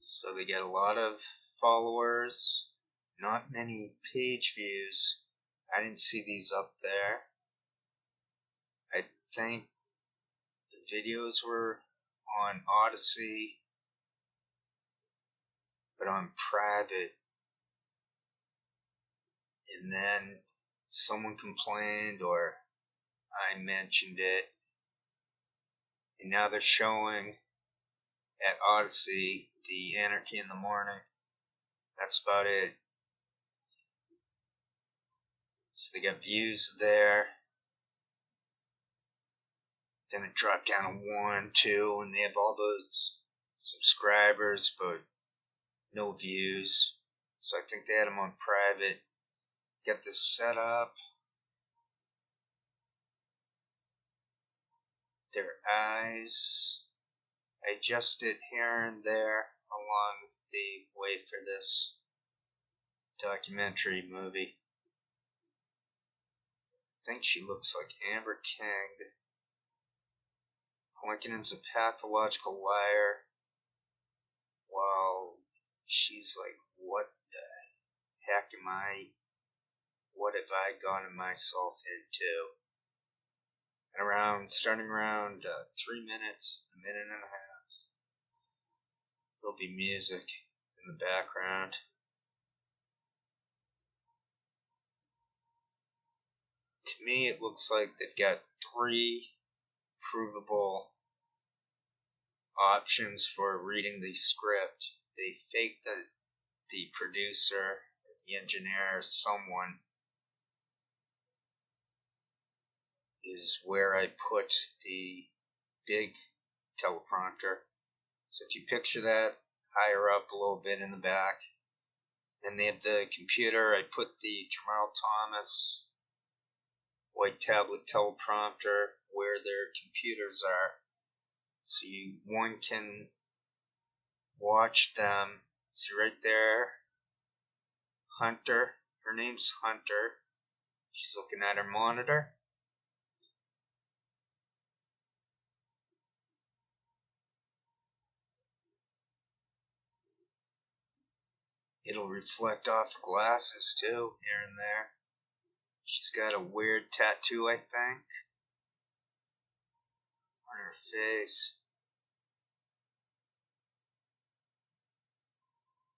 So they get a lot of followers, not many page views. I didn't see these up there. I think the videos were on Odyssey, but on private. And then someone complained, or I mentioned it, and now they're showing at Odyssey the Anarchy in the Morning. That's about it. So they got views there. Then it dropped down to 1, 2, and they have all those subscribers, but no views. So I think they had them on private. Get this set up. Their eyes. I adjust it here and there along the way for this documentary movie. I think she looks like Amber King. Poikonen's a pathological liar, while she's like, what the heck what have I gotten myself into? And starting around 3 minutes, a minute and a half, there'll be music in the background. To me, it looks like they've got 3 provable options for reading the script. They fake that the producer, the engineer, someone is where I put the big teleprompter. So if you picture that higher up a little bit in the back, then they have the computer. I put the Jamal Thomas white tablet teleprompter where their computers are. So one can watch them. See right there, Hunter. Her name's Hunter. She's looking at her monitor. It'll reflect off the glasses too, here and there. She's got a weird tattoo, I think, on her face.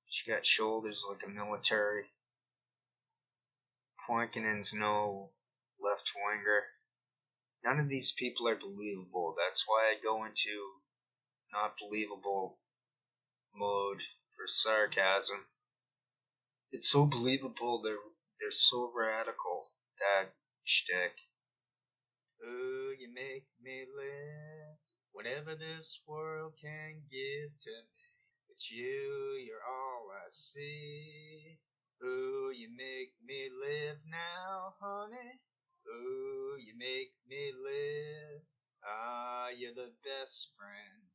She got shoulders like a military. Poikonen's no left-winger. None of these people are believable. That's why I go into not believable mode for sarcasm. It's so believable, they're so radical, that shtick. Ooh, you make me live, whatever this world can give to me. But you're all I see. Ooh, you make me live now, honey. Ooh, you make me live. Ah, you're the best friend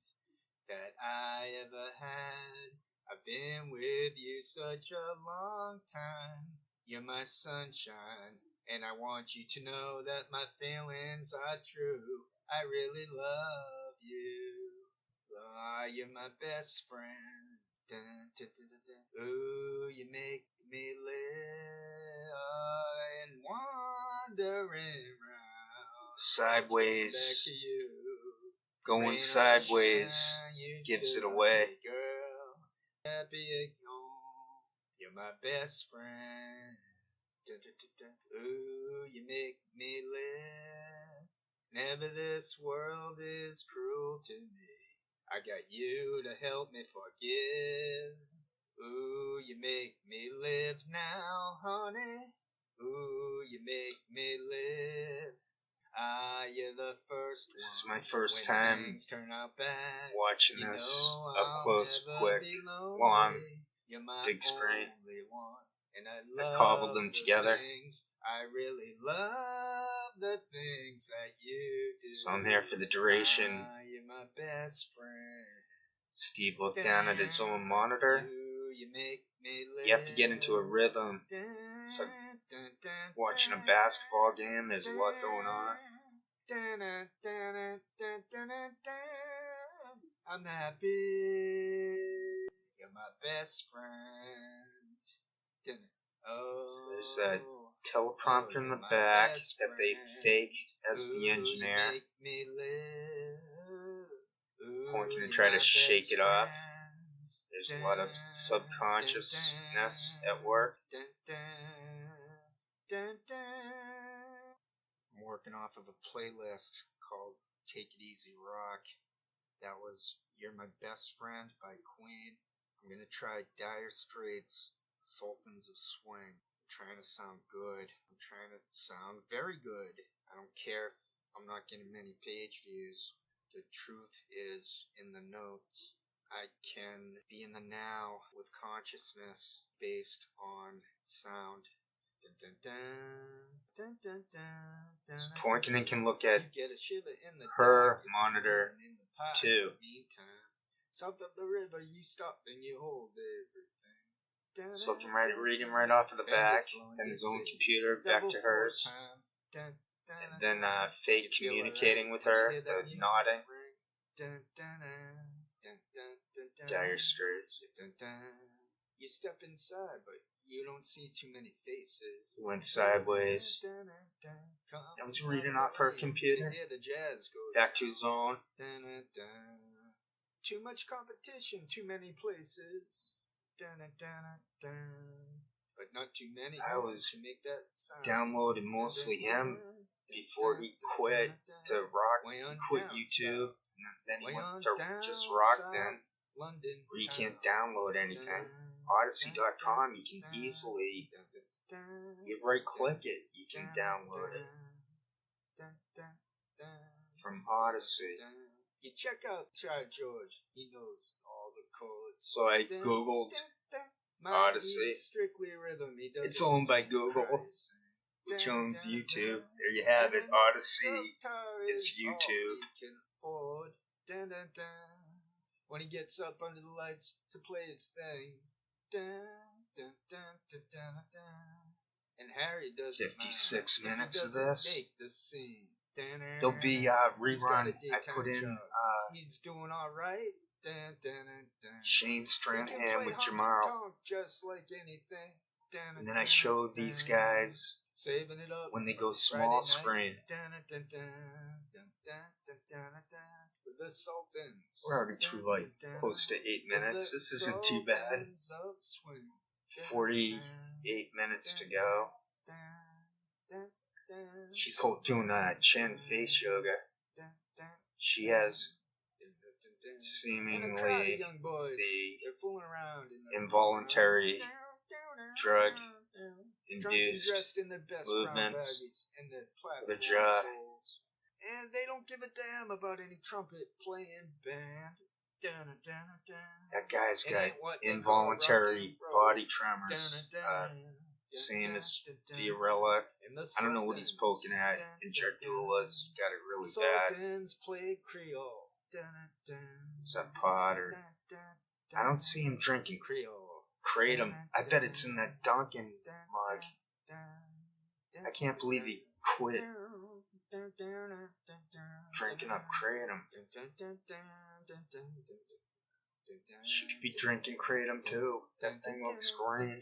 that I ever had. I've been with you such a long time. You're my sunshine, and I want you to know that my feelings are true. I really love you. Ah, you're my best friend. Dun, dun, dun, dun, dun. Ooh, you make me live and wandering around. Sideways. Going sideways gives it away. Girl, happy at home. You're my best friend. Dun, dun, dun, dun. Ooh, you make me live. Never this world is cruel to me. I got you to help me forgive. Ooh, you make me live now, honey. Ooh, you make me live. Ah, you're the first one. This is my first time watching this up close, quick, long, big screen. And I cobbled them together. I really love the things that you do. So I'm here for the duration. You're my best friend. Steve looked down at his own monitor. You have to get into a rhythm. It's like watching a basketball game. There's a lot going on. I'm happy. You're my best friend. Oh, So there's that teleprompter in the back that they fake as the engineer, pointing to try to shake it off. There's a lot of subconsciousness at work. I'm working off of a playlist called Take It Easy Rock. That was You're My Best Friend by Queen. I'm going to try Dire Straits' Sultans of Swing. I'm trying to sound good. I'm trying to sound very good. I don't care if I'm not getting many page views. The truth is in the notes. I can be in the now with consciousness based on sound. Dun, dun, dun, dun, dun, dun, so Poikonen can look at her monitor too. South of the river, you stop and you hold everything. So can reading right off of the back, and his own computer back to hers, and then fake communicating with her, the nodding. Dire Straits. You step inside, but you don't see too many faces. He went sideways. I was reading off her computer. Back to his own. Too much competition, too many places. But not too many. I was to make that sound. Downloading mostly him before he quit to rock. He quit YouTube, and then he went to just rock then. Where you can't download anything. Odyssey.com, you can easily, you right click it, you can download it from Odyssey. You check out Chai George, he knows all the codes. So I googled Odyssey. It's owned by Google, which owns YouTube. There you have it, Odyssey is YouTube. When he gets up under the lights to play his thing. And Harry does 56 minutes of this. There'll be rerun. I put in he's doing alright. Shane Stranahan with Jamaro. Just like anything. And then I showed these guys when they go small screen. The Sultans. We're already through like close to 8 minutes. This isn't too bad. 48 minutes to go. She's doing chin face yoga. She has seemingly the involuntary drug induced movements of the jaw. And they don't give a damn about any trumpet playing band. That guy's got involuntary body tremors. Same as Fiorella. I don't know what he's poking at. And Jardula's got it really bad. Is that pot or... I don't see him drinking Kratom. I bet it's in that Dunkin' mug. I can't believe he quit drinking up Kratom. She could be drinking Kratom too. That thing looks green.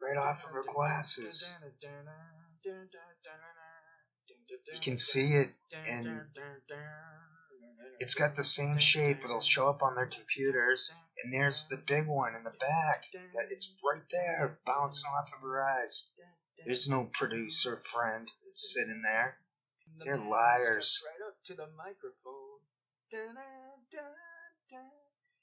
Right off of her glasses. You can see it, and it's got the same shape. It'll show up on their computers, and there's the big one in the back. It's right there, bouncing off of her eyes. There's no producer friend sitting there. They're liars. Right up to the microphone.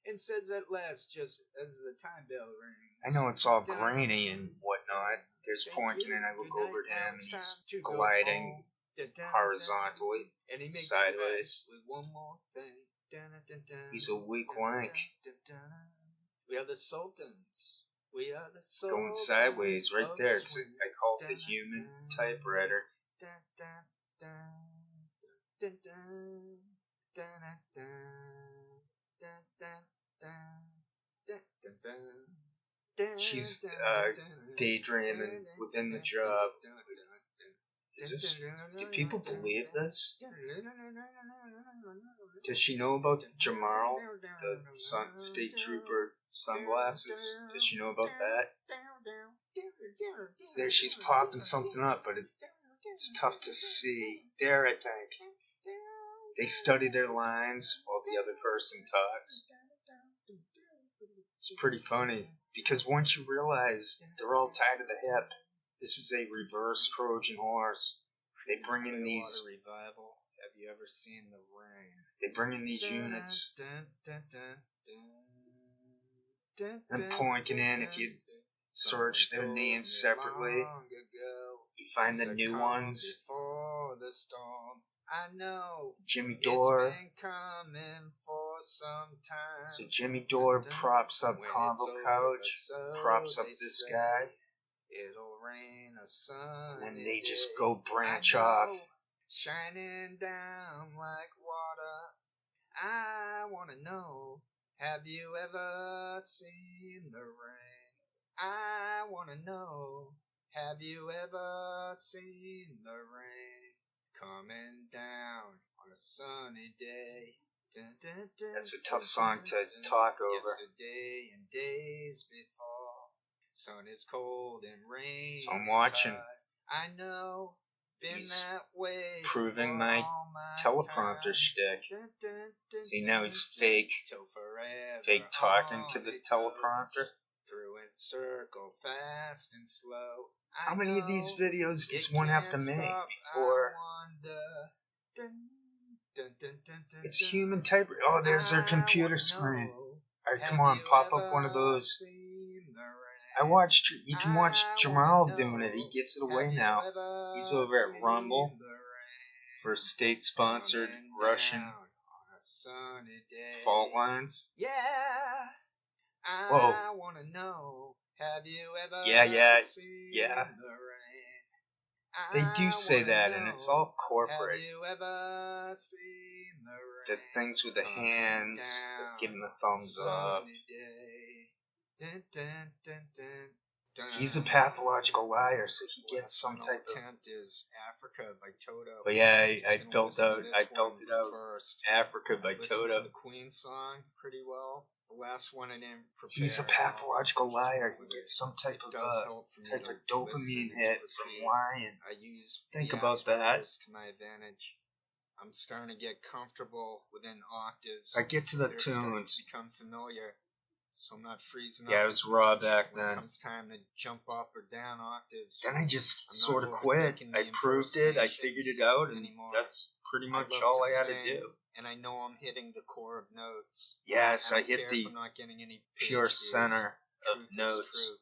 And says at last, just as the time bell rings. I know it's all grainy and whatnot. There's Poikonen, and I look over at him, and he's gliding horizontally, sideways. He's a weak link. We are the Sultans. We are the Sultans. Going sideways, right there. I call it the human typewriter. She's daydreaming within the job, Do people believe this? Does she know about Jamal, the state trooper sunglasses? Does she know about that? There she's popping something up, but it's tough to see. There, I think. They study their lines while the other person talks. It's pretty funny, because once you realize they're all tied to the hip, this is a reverse Trojan horse. They bring in these... revival. Have you ever seen The Rain? They bring in these units. And poikonen, if you search their names separately, you find the new ones. I know Jimmy Dore. So Jimmy Dore props up Convo Couch, props up this guy, it'll rain a sun, and then they just go branch off. Shining down like water. I wanna know, have you ever seen the rain? I wanna know, have you ever seen the rain coming down on a sunny day? Dun, dun, dun, That's a tough song to talk over. Yesterday and days before, sun is cold and rain. So I'm watching. I know. He's proving my teleprompter shtick. See, now he's fake talking to the teleprompter. Through and circle, fast and slow. How many of these videos does one have to make before... It's human type... Oh, there's their computer screen. Alright, come on, pop up one of those. You can watch Jamal doing it. He gives it away now. He's over at Rumble for state-sponsored Russian fault lines. Yeah. Whoa. I wanna know, have you ever Yeah. seen the rain? They do say that, and it's all corporate. Have you ever seen the rain? The things with the hands, giving the thumbs up. He's a pathological liar, so he gets some type of... Attempt is Africa by Toto. But yeah, I built it out. First. Africa by Toto. To the Queen song pretty well. The last one I didn't prepare. He's a pathological liar. He gets some type of dopamine hit from lying. I use Think about that. To my advantage. I'm starting to get comfortable within octaves. I get to the tunes. Become familiar. So I'm not freezing up. Yeah, it was raw back then. When it comes time to jump up or down octaves. Then I just sort of quit. I proved it. I figured it out, and that's pretty much all I had to do. And I know I'm hitting the core of notes. Yes, I hit the pure center of notes.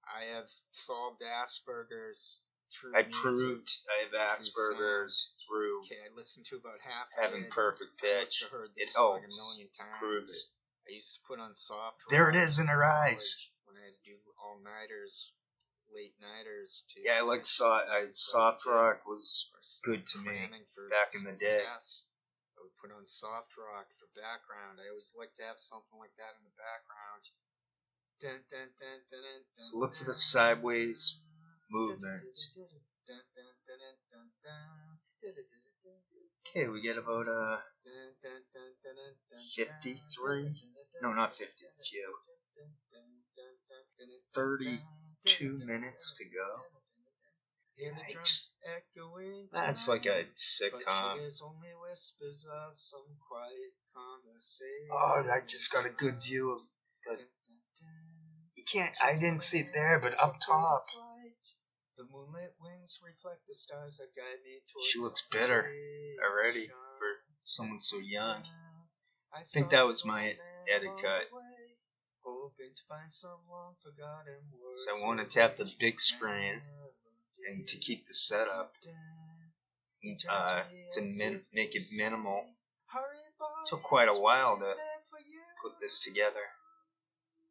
I have solved Asperger's through I proved I have Asperger's through I listened to about half having perfect pitch. It helps prove it. I used to put on soft rock. There it is in her eyes. When I had to do all-nighters, late-nighters. Yeah, I like soft rock was good to me back in the day. I would put on soft rock for background. I always like to have something like that in the background. So look for the sideways movement. Okay, we get about 53. No, not 50. 32 minutes to go. Yikes. That's like a sitcom. Oh, I just got a good view of the... You can't... I didn't see it there, but up top. The moonlit wings reflect the stars that guide me towards. She looks bitter already for someone so young. I think that was my edit cut. So I want to tap the big screen and to keep the setup to make it minimal. It took quite a while to put this together.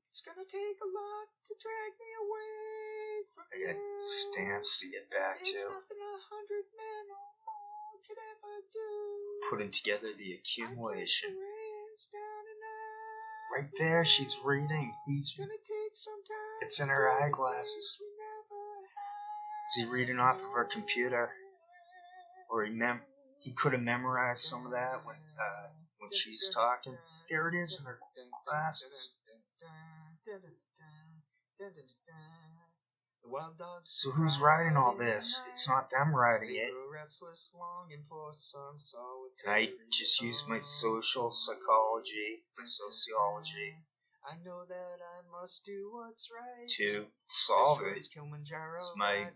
It's gonna take a lot to drag me away from I got stamps to get back to. It's nothing 100 men or more could ever do. Putting together the accumulation. Right there, she's reading. It's in her eyeglasses. Is he reading off of her computer? or he could have memorized some of that when she's talking. There it is in her glasses. So who's writing all this? It's not them writing it. And I just use my social psychology, sociology, to solve it. It's my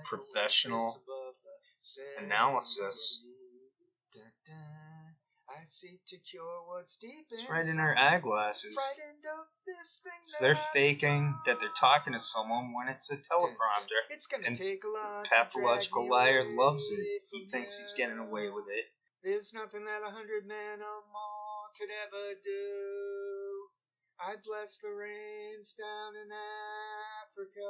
professional analysis. It's right in her eyeglasses. So they're faking that they're talking to someone when it's a teleprompter. And the pathological liar loves it. He thinks he's getting away with it. There's nothing that 100 men or more could ever do. I bless the rains down in Africa.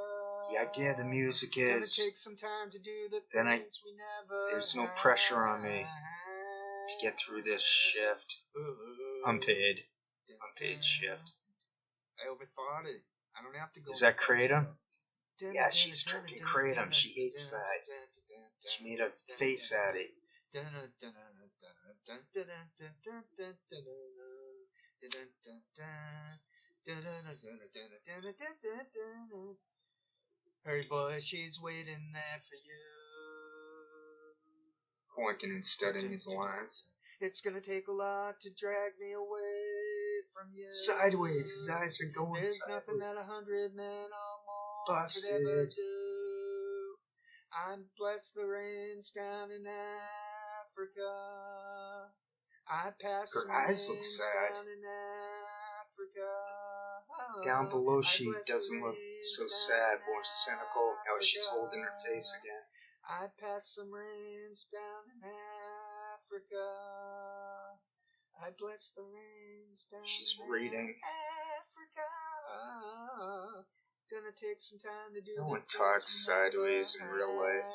The idea of the music is, take some time to do the then we never there's no pressure on me to get through this shift. Unpaid shift. I overthought it. I don't have to go. Is that kratom? Yeah, she's drinking kratom. She hates that. She made a face at it. Hurry, boy, she's waiting there for you. Pointing and studying his lines. It's gonna take a lot to drag me away from you. Sideways, his eyes are going There's sideways. nothing that 100 men or more Busted. could ever do. I bless the rains down in Africa. I pass Her some eyes look rains sad. down in Africa. Down below, I she bless the doesn't look rains so down sad, in more cynical. Now she's Africa. holding her face again. I pass some rains down in Africa. I bless the rains down She's in reading. Africa. Gonna take some time to do No the one things talks we never sideways in real life.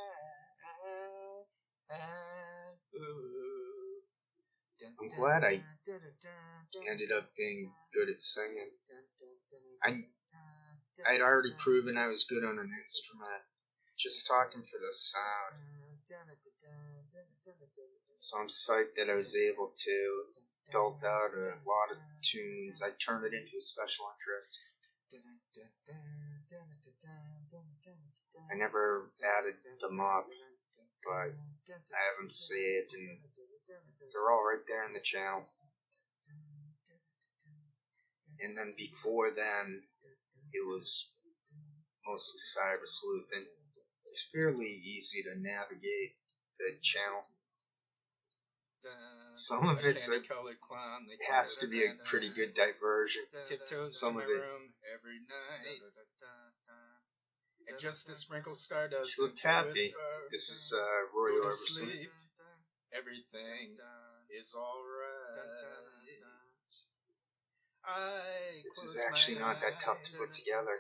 I'm glad I ended up being good at singing. I'd already proven I was good on an instrument, just talking for the sound. So I'm psyched that I was able to belt out a lot of tunes. I turned it into a special interest. I never added them up, but I have them saved, and they're all right there in the channel. And then before then, it was mostly cyber sleuthing. It's fairly easy to navigate the channel. Some of it has to be a pretty good diversion. Some of it. Every night. And just to sprinkle stardust. She looked happy. This is Roy Orbison. Everything is alright. This is actually not that tough to put together.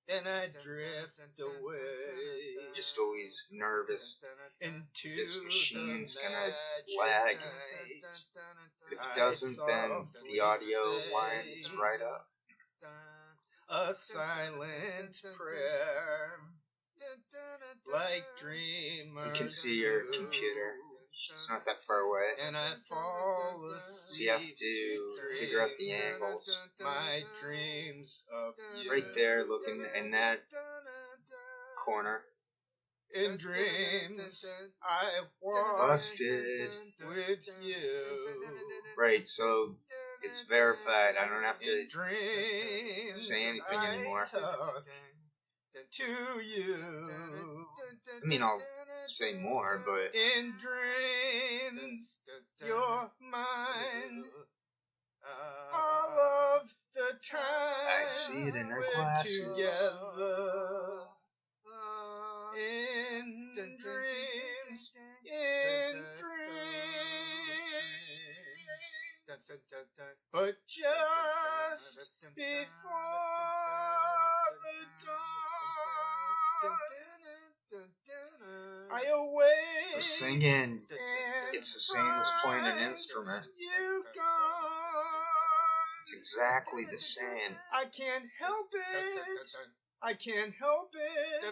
Then I drift away. Just always nervous. Into this machine's gonna lag. If it doesn't, then the audio line is right up. A silent prayer, like dreamers. You can see your computer. It's not that far away. And I fall asleep. So you have to figure out the angles. My dreams of you. Right there, looking in that corner. In dreams, I walk Busted. with you. Right, so it's verified. I don't have to say anything anymore. To you. I mean, I'll say more, but in dreams, you're mine. All of the time. I see it in her glasses. Together. In dreams, in dreams. But just before the dawn, I awake. For singing, it's the same as playing an instrument. You gone. It's exactly the same. I can't help it. I can't help it.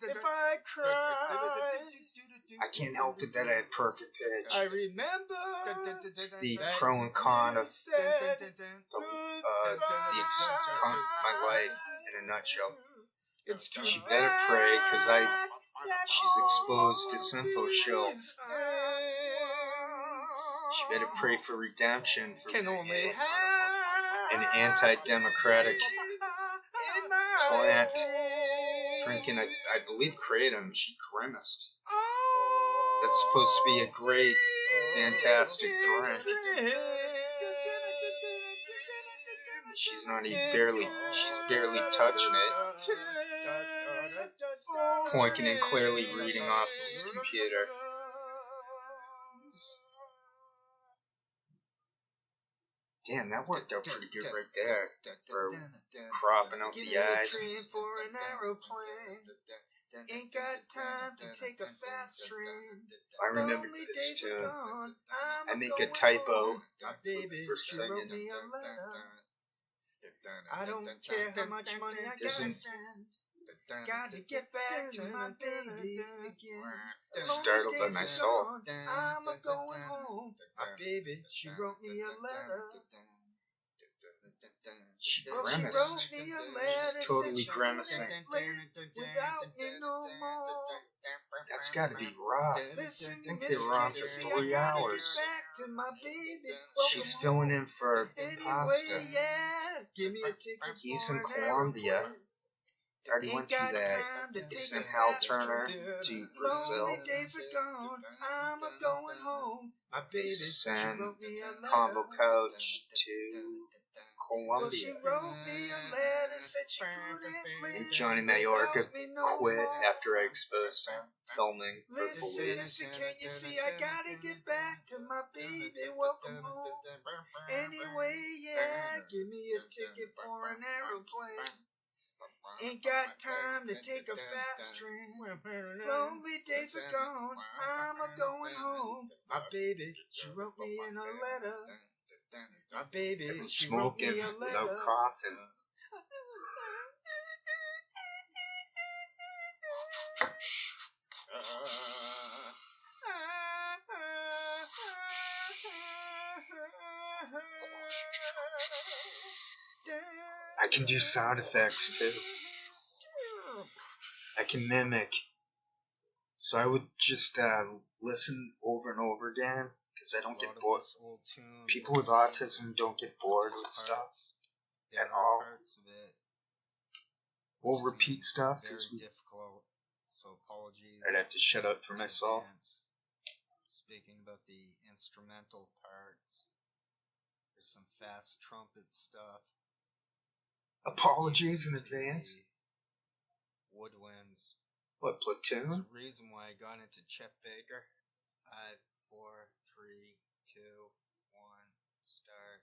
If I cry, I can't help it that I had perfect pitch. I remember It's the pro and con of my life in a nutshell. It's too She better pray, cause she's exposed disinfo shills. She better pray for redemption for can only an have anti-democratic plant drinking, I believe, kratom. She grimaced. That's supposed to be a great, fantastic drink. She's barely touching it. Poikonen clearly reading off of his computer. Damn, that worked out pretty good right there for cropping out the eyes. For an aeroplane. Ain't got time to take a fast train. I remember this tune. I make a typo for singing. I don't care how much money I gotta spend. Gotta get back to my baby again. I was startled by myself. I'm a going home. My baby, she wrote me a letter. She Well, she grimaced. wrote me a letter. She's totally grimacing. Without me no more. That's gotta be rough. Listen, I think they were on for 3 hours. Back to my baby. She's filling in for Pasta. Anyway, yeah. Give me a ticket. He's in for an Colombia. aeroplane. Already went through that. Sent Hal Turner to Brazil. Lonely days are gone. I'm a going home. My baby, Sent she wrote me a letter. Convo Coach to Well, she Colombia. wrote me a letter, said she couldn't live And Johnny Mallorca without me no quit more. after I exposed him filming for Listen, police. can't you see I gotta get back to my baby? Welcome home. Anyway, yeah, give me a ticket for an aeroplane. Ain't got time to take a fast train. Lonely days are gone. I'm a going home. My baby, she wrote me in a letter. My baby, I've been she wrote me smoking a without letter. coughing. I can do sound effects too. I can mimic. So I would just listen over and over again because I don't get bored. People with autism don't get bored with stuff at all. We'll repeat stuff because I'd have to shut up for myself. Speaking about the instrumental parts, there's some fast trumpet stuff. Apologies in advance. Woodwinds. What, Platoon? There's a reason why I got into Chet Baker. 5, 4, 3, 2, 1, start.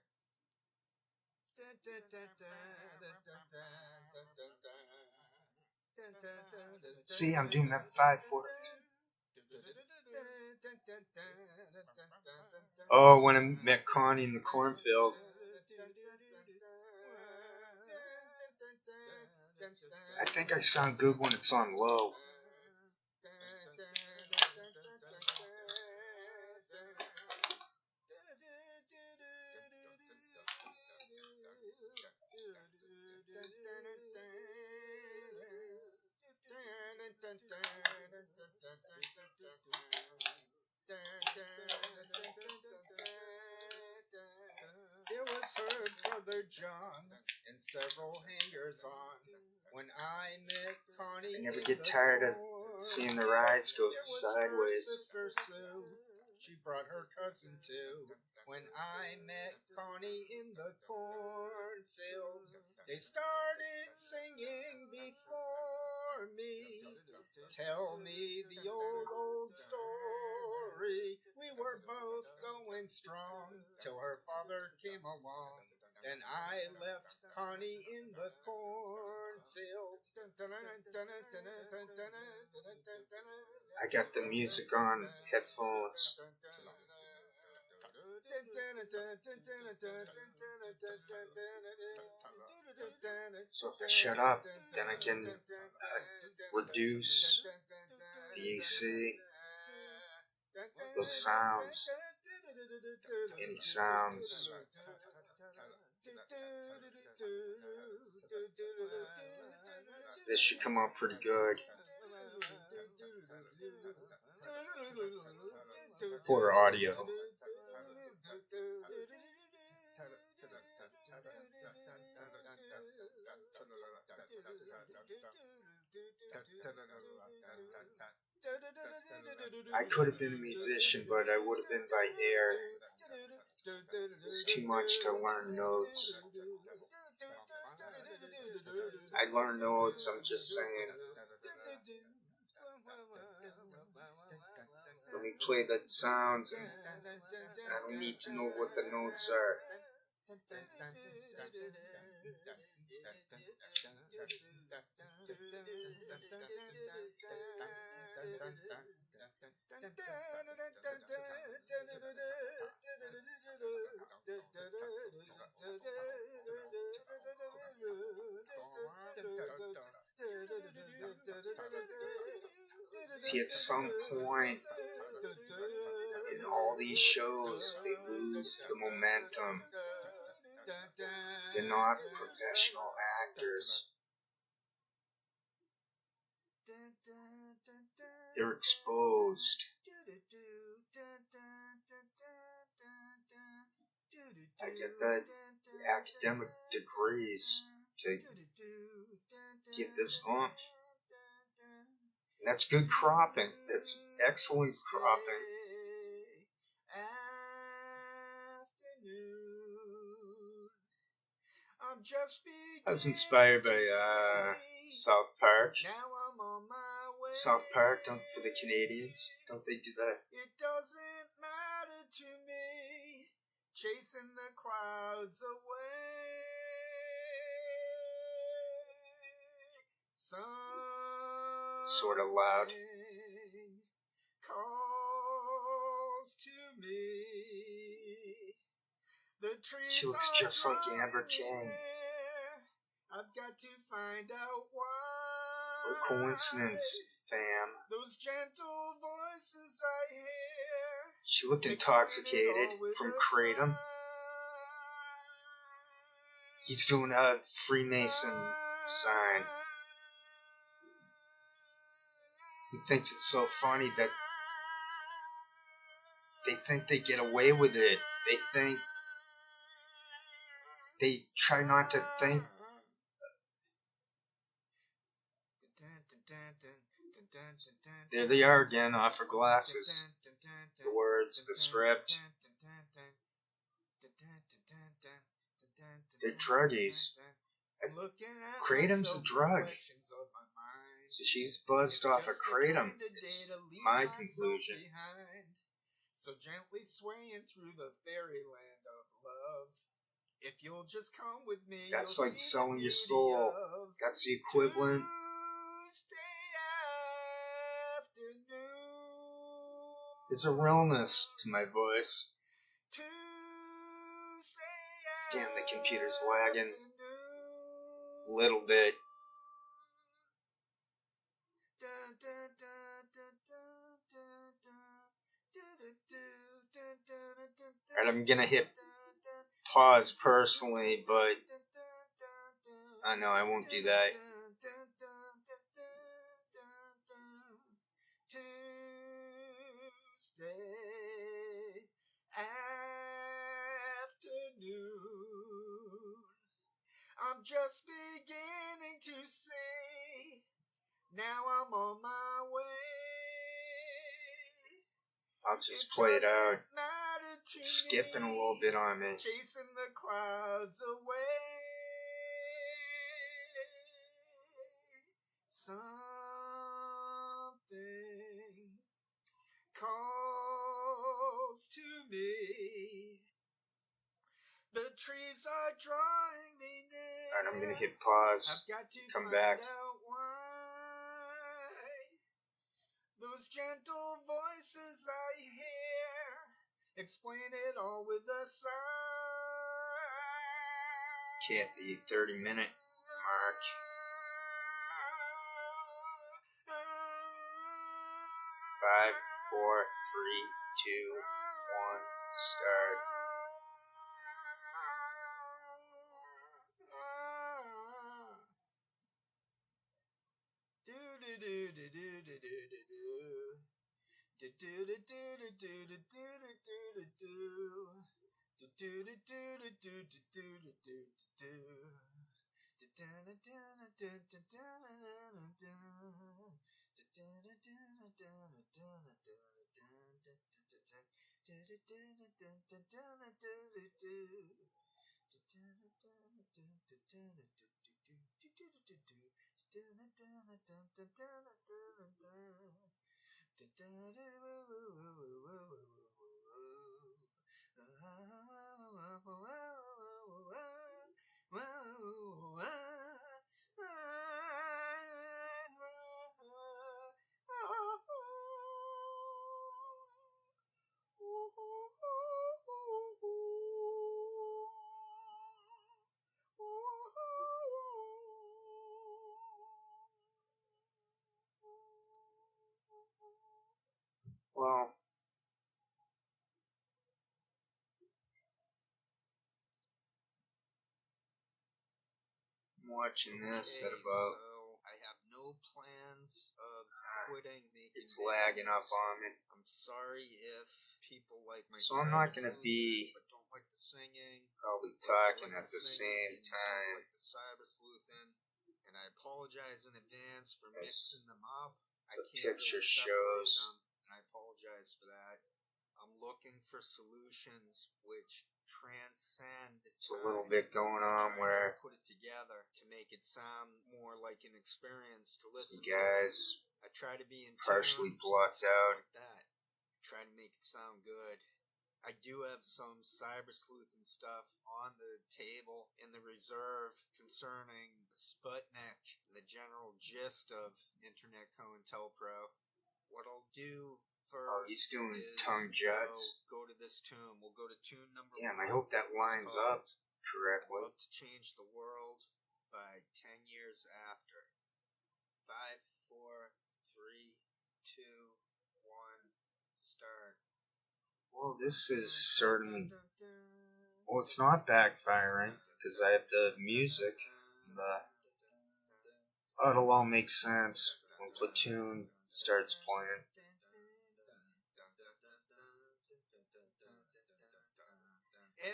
See, I'm doing that 5-4. Oh, when I met Connie in the cornfield. I think I sound good when it's on low. It was her brother John and several hangers on when I met Connie. I never get tired of seeing their eyes go sideways. Sister Sue, she brought her cousin too. When I met Connie in the cornfield, they started singing before me. Tell me the old story. We were both going strong till her father came along. Then I left Connie in the cornfield. I got the music on headphones. So if I shut up, then I can reduce the AC those sounds. Any sounds. This should come out pretty good. For audio. I could have been a musician, but I would have been by ear. It's too much to learn notes. I learn notes, I'm just saying. Let me play the sounds, and I don't need to know what the notes are. See, at some point in all these shows, they lose the momentum. They're not professional actors. They're exposed. I get the academic degrees to give this oomph. And that's good cropping. That's excellent cropping. I was inspired by South Park. South Park, for the Canadians, don't they do that? It doesn't matter to me, chasing the clouds away. Sort of loud. Calls to me. She looks just like Amber King. I've got to find out why. What coincidence, fam. Those gentle voices I hear. She looked intoxicated from Kratom. He's doing a Freemason sign. He thinks it's so funny that they think they get away with it. They try not to think. There they are again, off her glasses. The words, the script. They're druggies. Kratom's a drug. So she's buzzed off of Kratom, is my conclusion. So gently swaying through the fairyland of love. If you'll just come with me, that's like selling your soul. That's the equivalent. There's a realness to my voice. Damn, the computer's lagging. Little bit. And I'm gonna hit pause personally, but I know I won't do that. Tuesday afternoon, I'm just beginning to see. Now I'm on my way. I'll just play it out. Skipping a little bit on me. Chasing the clouds away. Something calls to me. The trees are drawing me near. And I'm gonna hit pause. I've got to come back. Those gentle voices I hear explain it all with a sigh. Okay, at the 30-minute mark. 5, 4, 3, 2, 1, start. Well, I'm watching this at about. So I have no plans of quitting making. It's lagging up on me. I'm sorry if people like my. So I'm not gonna be but don't like the singing. probably talking at the same time. Like the cyber sleuthing, and I apologize in advance for As mixing them up. the picture shows. And I apologize for that. I'm looking for solutions which transcend. There's a little bit going on where put it together to make it sound more like an experience to listen some guys to. I try to be in partially tune, blocked out. like that. I try to make it sound good. I do have some cyber sleuthing stuff on the table in the reserve concerning the Sputnik, the general gist of Internet COINTELPRO. What I'll do first. Oh, he's doing tongue juts. Go to this tune. We'll go to tune number 1. Damn, I hope that lines up correctly. I'd love to change the world by 10 years after. 5, 4, 3, 2, 1, start. Well, this is certainly. Well, it's not backfiring because I have the music. Oh, it'll all make sense when Platoon starts playing.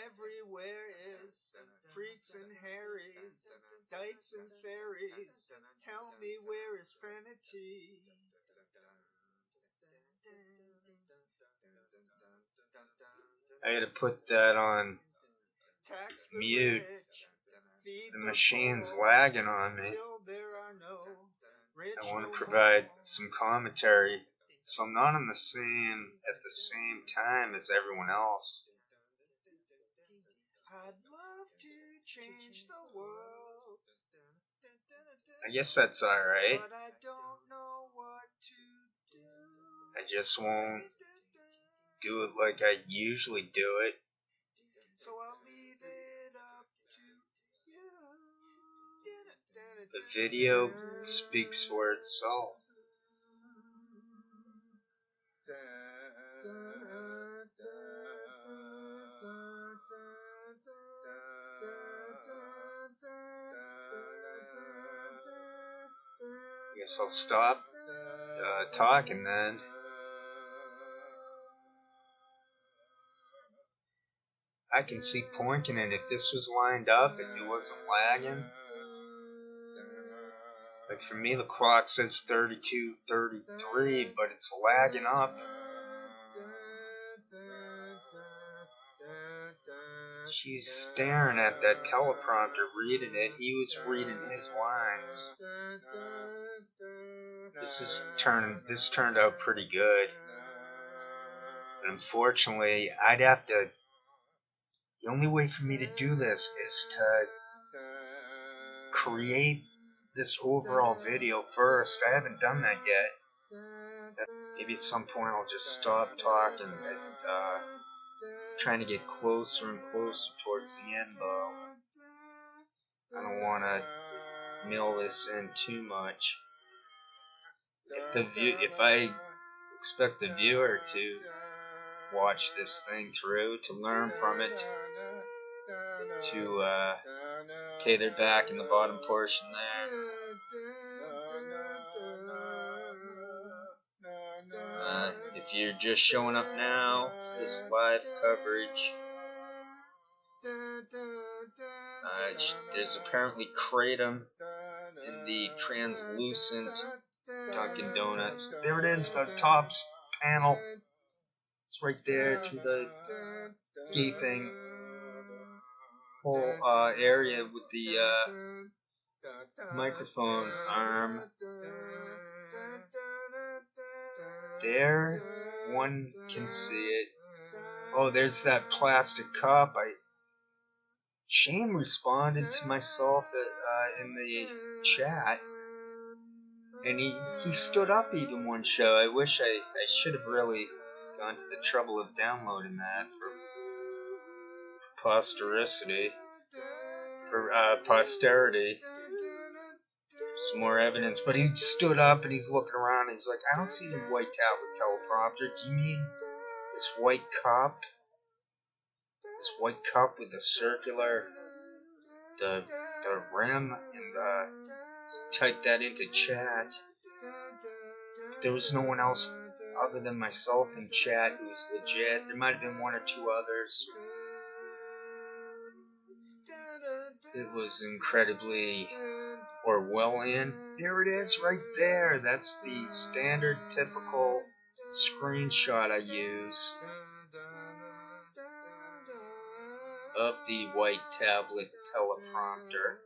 Everywhere is freaks and Harrys, dykes and fairies. Tell me where is sanity? I had to put that on mute. The machine's lagging on me. I want to provide some commentary, so I'm not at the same time as everyone else. I'd love to change the world. I guess that's alright. But I don't know what to do. I just won't do it like I usually do it. So I'll leave it up to you. The video speaks for itself. Guess I'll stop talking then. I can see poikonen if this was lined up, if it wasn't lagging. Like for me, the clock says 32:33, but it's lagging up. She's staring at that teleprompter, reading it. He was reading his lines. This turned out pretty good. But unfortunately, the only way for me to do this is to create this overall video first. I haven't done that yet. Maybe at some point I'll just stop talking and trying to get closer and closer towards the end, though. I don't want to mill this in too much. If I expect the viewer to watch this thing through, to learn from it, to, okay, they're back in the bottom portion there. If you're just showing up now, this live coverage, there's apparently kratom in the translucent Dunkin' Donuts. There it is, the top panel. It's right there through the gaping whole area with the microphone arm. There, one can see it. Oh, there's that plastic cup. Shane responded to myself in the chat, and he stood up even one show. I wish I should have really gone to the trouble of downloading that for posterity, posterity, some more evidence. But he stood up and he's looking around and he's like, I don't see any white tablet teleprompter. Do you mean this white cup? This white cup with the circular, the rim, and type that into chat. There was no one else other than myself in chat who was legit. There might have been one or two others. It was incredibly Orwellian. There it is right there. That's the standard typical screenshot I use of the white tablet teleprompter.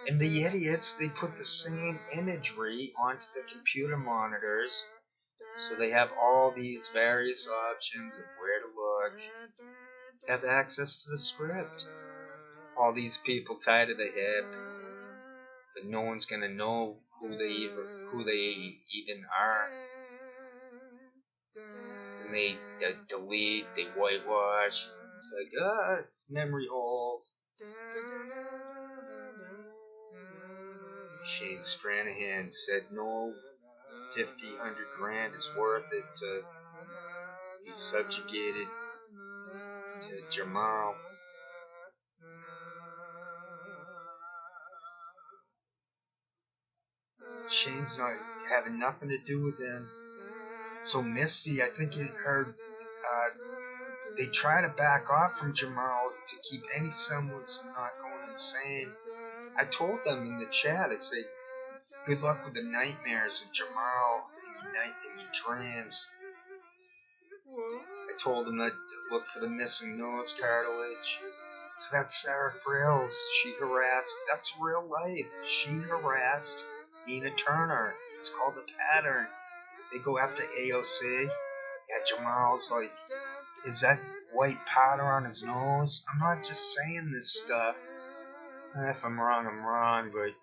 And the idiots, they put the same imagery onto the computer monitors, so they have all these various options of where to look, to have access to the script. All these people tied to the hip, but no one's gonna know who they even are. And they delete, they whitewash. It's like, memory hold. Shane Stranahan said no 100 grand is worth it to be subjugated to Jamal. Shane's not having nothing to do with him. So Misty, I think they try to back off from Jamal to keep any semblance of not going insane. I told them in the chat, I said, good luck with the nightmares of Jamal in your dreams. I told them that to look for the missing nose cartilage. So that's Sarah Frills. She harassed. That's real life. She harassed Nina Turner. It's called the pattern. They go after AOC. Yeah, Jamal's like, is that white powder on his nose? I'm not just saying this stuff. If I'm wrong, I'm wrong, but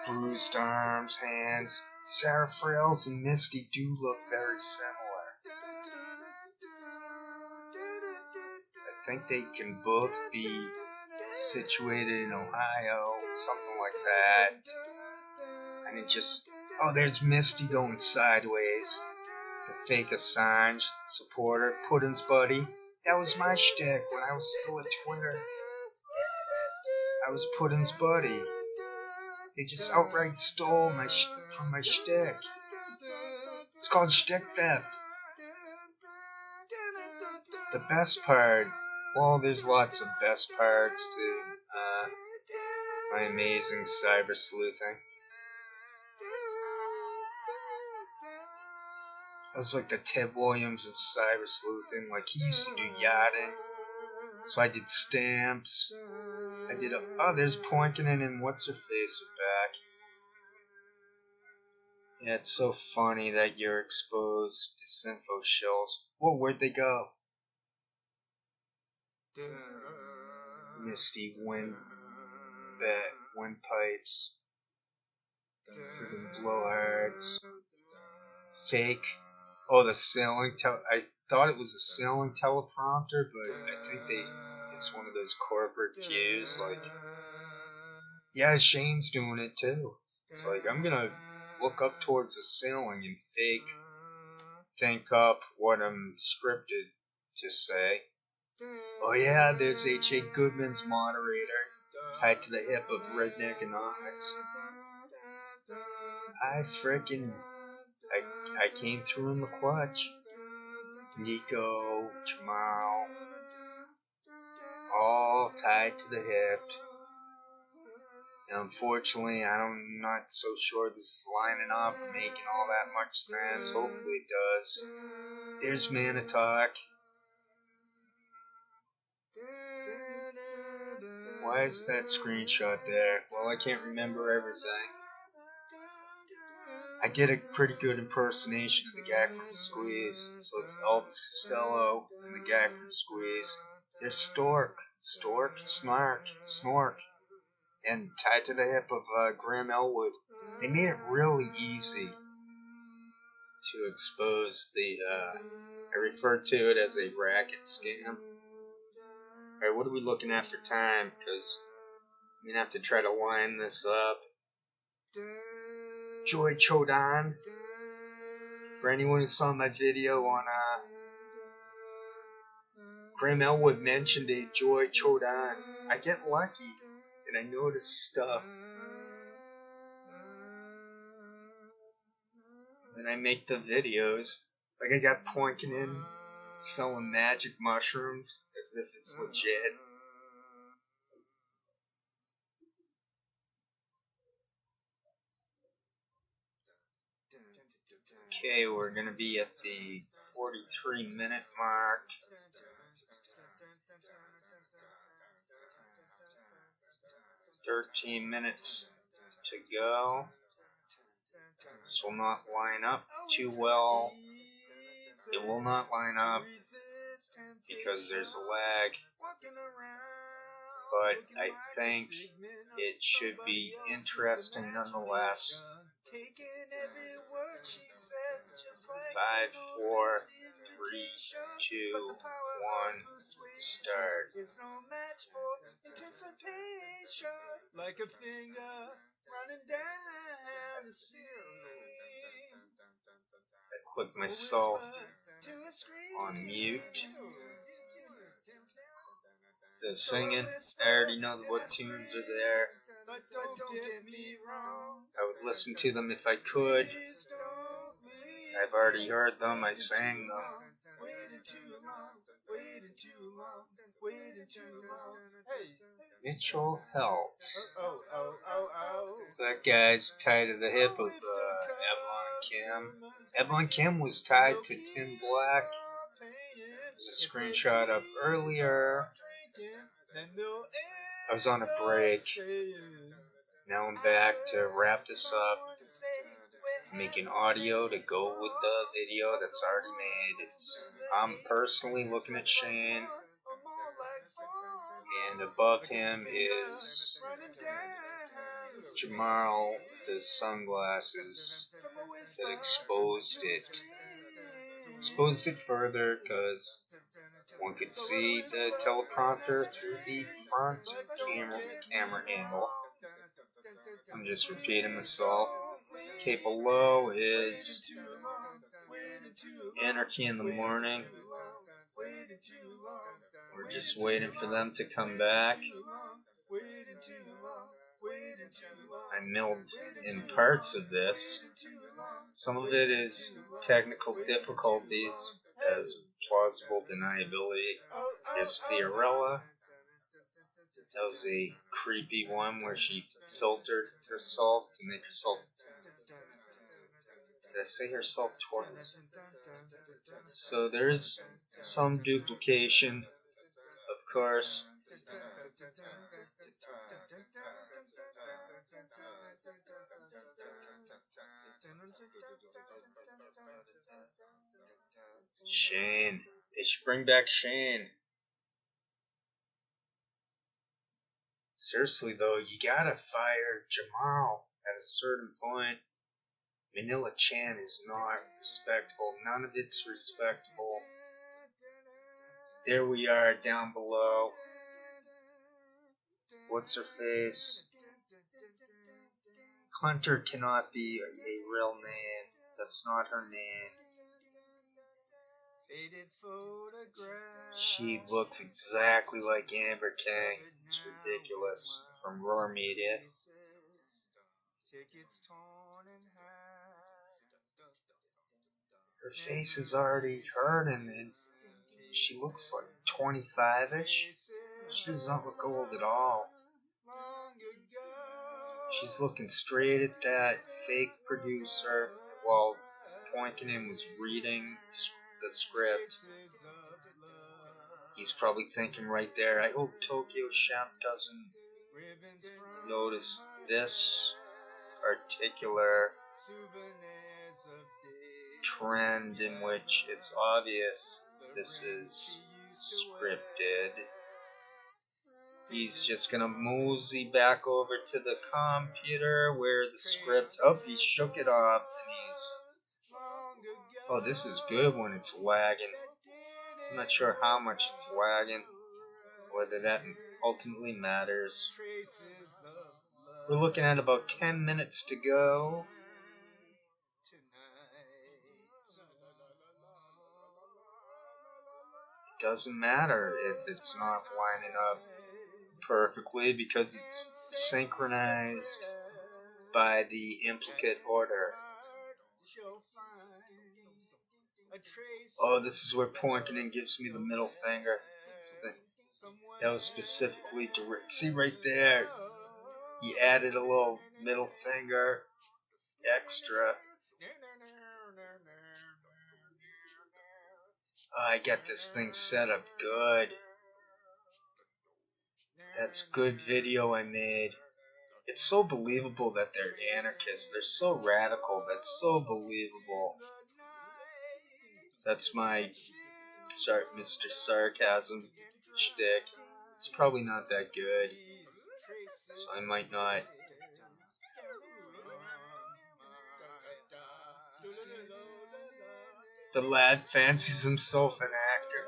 bruised arms, hands. Sarah Frills and Misty do look very similar. I think they can both be situated in Ohio, something like that. And it just, there's Misty going sideways. The fake Assange supporter, Putin's buddy. That was my shtick when I was still at Twitter. I was Putin's buddy. They just outright stole from my shtick. It's called shtick theft. The best part, well, there's lots of best parts to my amazing cyber sleuthing. I was like the Ted Williams of cyber sleuthing. Like, he used to do yachting. So I did stamps. I did there's Poikonen and what's-her-face are back. Yeah, it's so funny that you're exposed disinfo shills. Whoa, where'd they go? Misty windpipes. Freaking blowhards. Fake. Oh, the sailing I thought it was a sailing teleprompter, but I think it's one of those corporate cues. Like, yeah, Shane's doing it too. It's like, I'm gonna look up towards the ceiling and fake think up what I'm scripted to say. Oh yeah, there's H.A. Goodman's moderator, tied to the hip of Redneck and Onyx. I came through in the clutch. Nico, Jamal, all tied to the hip. And unfortunately, I'm not so sure this is lining up or making all that much sense. Hopefully it does. There's Manitalk. Why is that screenshot there? Well, I can't remember everything. I did a pretty good impersonation of the guy from Squeeze. So it's Elvis Costello and the guy from Squeeze. There's Stork, Snark, Snork, and tied to the hip of Graham Elwood. They made it really easy to expose the, I refer to it as a racket scam. Alright, what are we looking at for time? Because I'm going to have to try to line this up. Joy Chodan. For anyone who saw my video on Graham Elwood mentioned a Joy Chodan. I get lucky and I notice stuff. And I make the videos. Like I got poikonen selling magic mushrooms as if it's legit. Okay, we're gonna be at the 43-minute mark. 13 minutes to go. This will not line up too well. It will not line up because there's a lag. But I think it should be interesting nonetheless. 5, 4, 3, 2, 1, start. Like a finger running down the ceiling. I clicked myself on mute. The singing, I already know what tunes are there. I would listen to them if I could. I've already heard them, I sang them. Mitchell helped. So that guy's tied to the hip of Avalon Kim. Avalon Kim was tied to Tim Black. There's a screenshot up earlier. I was on a break. Now I'm back to wrap this up. Making audio to go with the video that's already made. I'm personally looking at Shane, and above him is Jamal with the sunglasses that exposed it. Exposed it further because one could see the teleprompter through the front camera angle. I'm just repeating myself. Okay, below is Anarchy in the Morning. We're just waiting for them to come back. I milled in parts of this. Some of it is technical difficulties as plausible deniability. There's Fiorella. That was a creepy one where she filtered herself to make herself... Did I say herself twice? So there's some duplication, of course. Shane. They should bring back Shane. Seriously though, you gotta fire Jamal at a certain point. Manila Chan is not respectable. None of it's respectable. There we are down below. What's her face? Hunter cannot be a real name. That's not her name. faded photographs. She looks exactly like Amber King. It's ridiculous. From Roar Media. Tickets torn in half. Her face is already hurting, and she looks like 25-ish. She does not look old at all. She's looking straight at that fake producer while Poikonen was reading the script. He's probably thinking right there, I hope Tokyo Shemp doesn't notice this particular trend in which it's obvious this is scripted. He's just gonna mosey back over to the computer where the script, he shook it off, and this is good when it's lagging. I'm not sure how much it's lagging, whether that ultimately matters. We're looking at about 10 minutes to go. Doesn't matter if it's not lining up perfectly because it's synchronized by the implicate order. This is where Poikonen gives me the middle finger. That was specifically direct. See right there, he added a little middle finger extra. I got this thing set up good. That's good video I made. It's so believable that they're anarchists. They're so radical. That's so believable. That's my Mr. Sarcasm shtick. It's probably not that good, so I might not. The lad fancies himself an actor.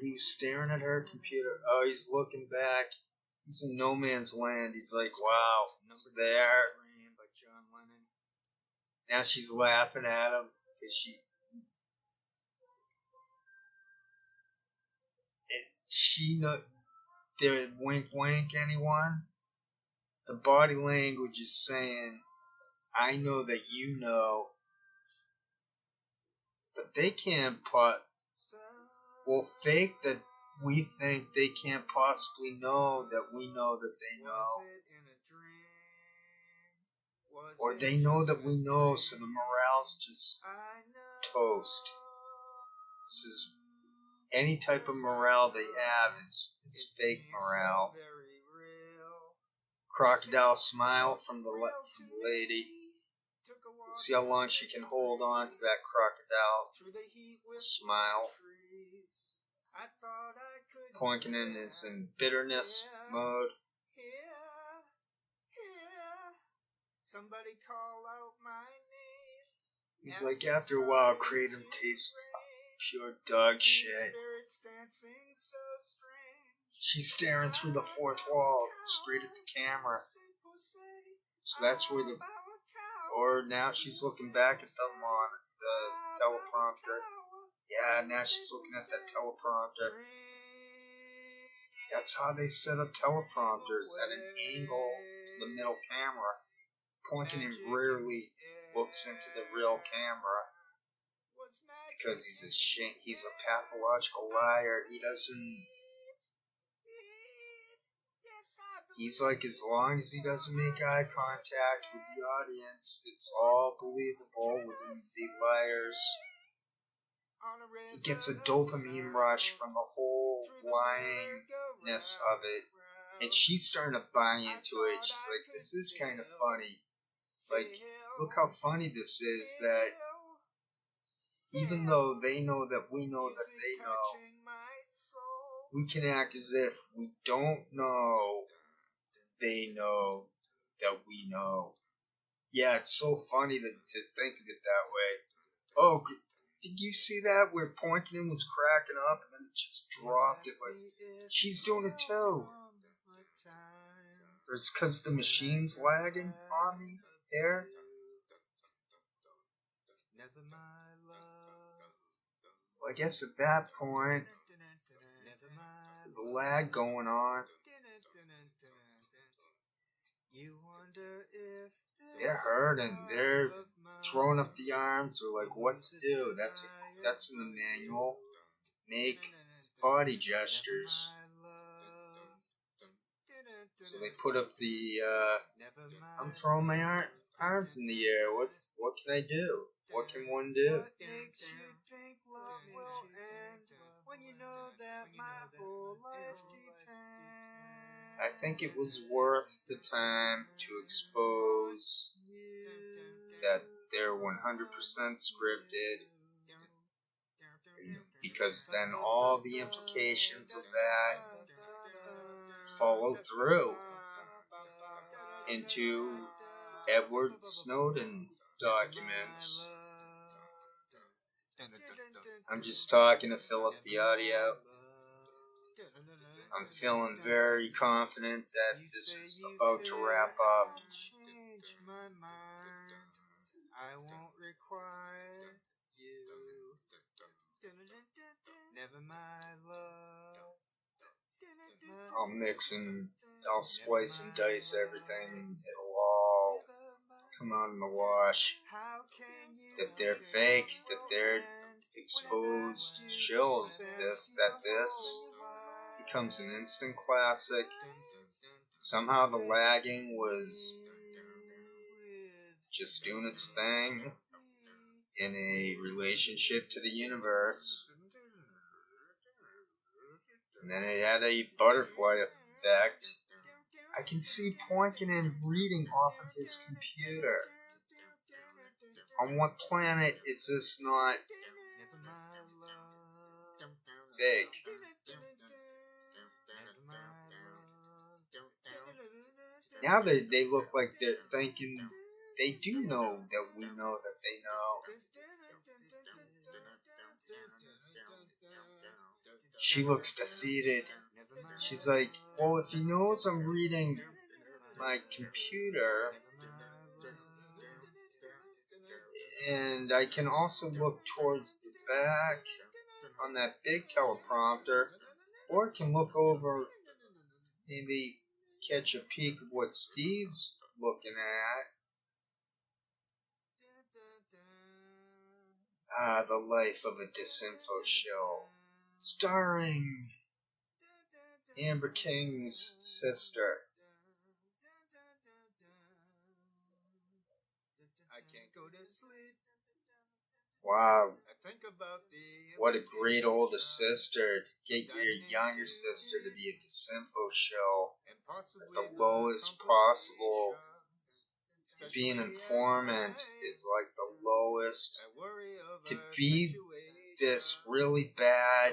He was staring at her computer. He's looking back. He's in no man's land. He's like, wow, it's there. Now she's laughing at him because they're wink wink, anyone? The body language is saying, I know that you know, but they can't fake that we think they can't possibly know that we know that they know. Or they know that we know, so the morale's just toast. This is any type of morale they have is fake morale. Crocodile smile from the lady. Let's see how long she can hold on to that crocodile smile. Poikonen is in bitterness mode. Somebody call out my name. He's like, after a while, kratom tastes like pure dog shit. She's staring through the fourth wall, straight at the camera. So that's where now she's looking back at them on the teleprompter. Yeah, now she's looking at that teleprompter. That's how they set up teleprompters, at an angle to the middle camera. Poikonen rarely looks into the real camera because he's a pathological liar. He's like, as long as he doesn't make eye contact with the audience, it's all believable within the liars. He gets a dopamine rush from the whole lyingness of it. And she's starting to buy into it. She's like, this is kind of funny. Like, look how funny this is, that even though they know that we know that they know, we can act as if we don't know they know that we know. Yeah, it's so funny to think of it that way. Oh, did you see that where Poikonen was cracking up and then it just dropped it? Like, she's doing it too. Or it's because the machine's lagging on me here? Well, I guess at that point, the lag going on. They're hurting. They're throwing up the arms. They're like, what to do? That's in the manual. Make body gestures. So they put up the, I'm throwing my arms in the air. What can I do? What can one do? What makes you think love will end when you know that my whole life depends? I think it was worth the time to expose that they're 100% scripted, because then all the implications of that follow through into Edward Snowden documents. I'm just talking to fill up the audio. I'm feeling very confident that this is about to wrap up. I won't require you. Never mind, love. I'll mix and I'll splice and dice everything, and it'll all come out in the wash. That they're fake, that they're exposed shills. This becomes an instant classic. Somehow the lagging was just doing its thing in a relationship to the universe. And then it had a butterfly effect. I can see Poikonen reading off of his computer. On what planet is this not fake? Now they look like they're thinking they do know that we know that they know. She looks defeated. She's like, well, if he knows I'm reading my computer, and I can also look towards the back on that big teleprompter, or I can look over, maybe catch a peek of what Steve's looking at. Ah, the life of a disinfo show, starring Amber King's sister. I can't go to sleep. Wow, I think about what a great older sister to get your younger sister to be a disinfo show at the lowest possible. To be an informant is like the lowest. To be this really bad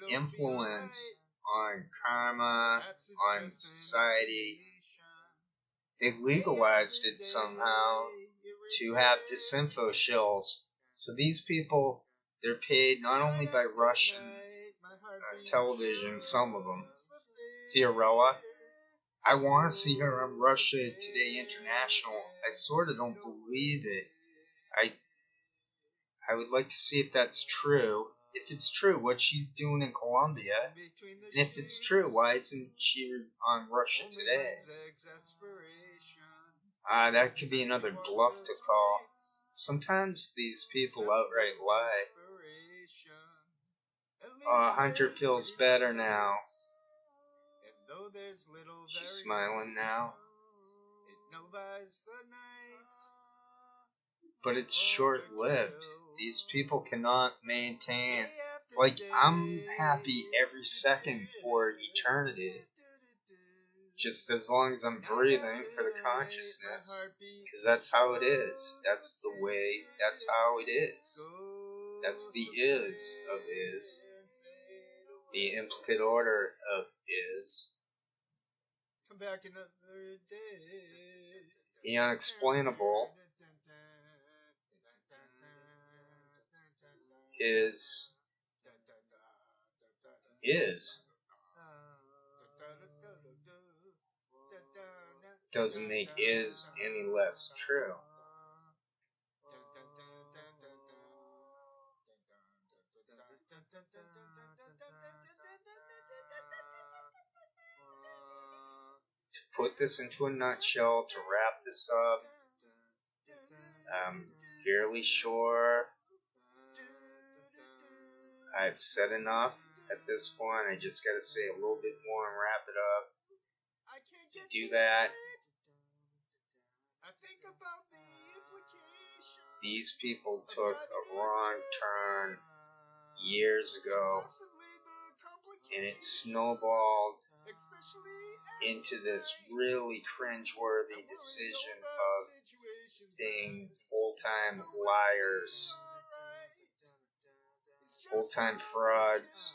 influence on karma, on society, they legalized it somehow to have disinfo shills. So these people, they're paid not only by Russian television, some of them. Fiorella, I want to see her on Russia Today International. I sort of don't believe it. I would like to see if that's true. If it's true, what she's doing in Colombia. And if it's true, why isn't she on Russia Today? That could be another bluff to call. Sometimes these people outright lie. Hunter feels better now. She's smiling now. But it's short-lived. These people cannot maintain. Like, I'm happy every second for eternity. Just as long as I'm breathing for the consciousness. Because that's how it is. That's the way. That's how it is. That's the is of is. The implicate order of is. Come back another day. The unexplainable is. doesn't make is any less true. To put this into a nutshell, to wrap this up, I'm fairly sure I've said enough at this point. I just gotta say a little bit more and wrap it up. To do that, these people took a wrong turn years ago, and it snowballed into this really cringeworthy decision of being full-time liars, full-time frauds,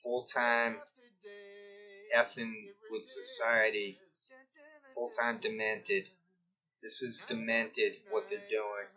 full-time effing with society, full-time demented. This is demented what they're doing.